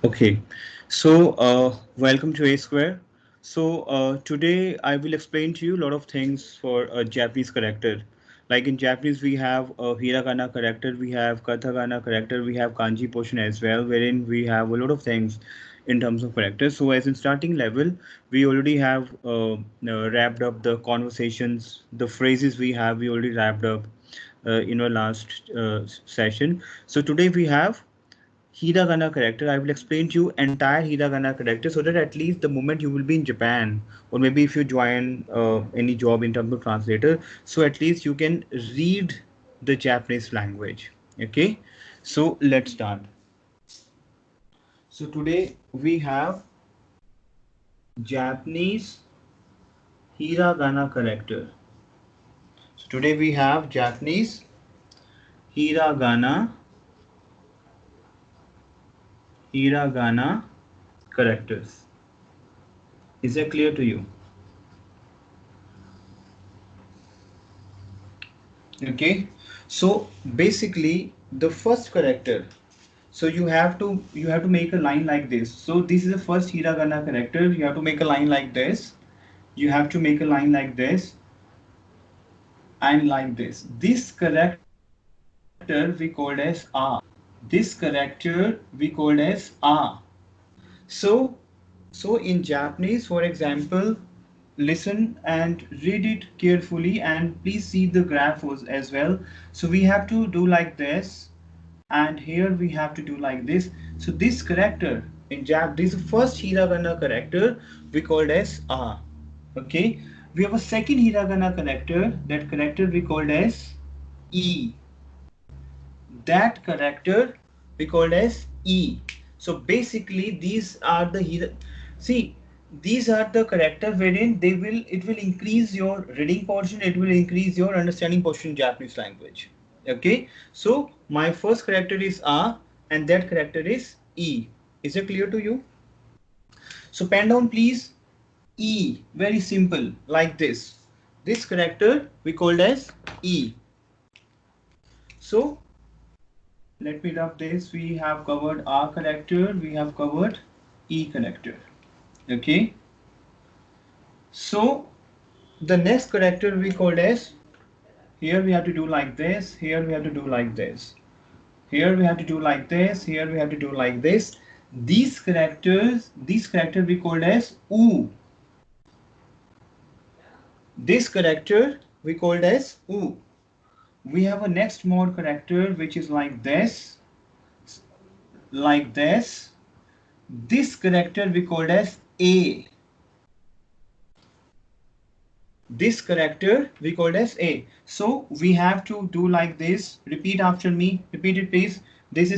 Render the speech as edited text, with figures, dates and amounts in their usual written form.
Okay, so welcome to Asquare. So today I will explain to you a lot of things for a Japanese character. Like in Japanese, we have a hiragana character, we have katakana character, we have kanji portion as well, wherein we have a lot of things in terms of characters. So as in starting level, we already have wrapped up the conversations, the phrases we already wrapped up in our last session. So today we have Hiragana character. I will explain to you entire Hiragana character so that at least the moment you will be in Japan, or maybe if you join any job in terms of translator, so at least you can read the Japanese language. Okay, so let's start. So today we have Japanese Hiragana character. So today we have Japanese Hiragana Hiragana characters. Is that clear to you? Okay, so basically the first character, so you have to make a line like this. So this is the first hiragana character. You have to make a line like this, you have to make a line like this and like this character we called as a. This character we called as a. So, so in Japanese, for example, listen and read it carefully and please see the graph as well. So we have to do like this, and here we have to do like this. So this character in Japanese, this first hiragana character we called as a. Okay, we have a second hiragana character. That character we called as e. That character we called as E. So basically these are the see, these are the character wherein it will increase your reading portion, it will increase your understanding portion in Japanese language. Okay, so my first character is A and that character is E. Is it clear to you? So pen down please. E, very simple, like this. This character we called as E. So let me rub this. We have covered R character, we have covered E character. Okay, so the next character we called as, here we have to do like this, here we have to do like this, here we have to do like this, here we have to do like this. These character we called as U. This character we called as U. We have a next mode character which is like this, like this. This character we called as A. This character we called as A. So we have to do like this. Repeat after me. Repeat it please. This is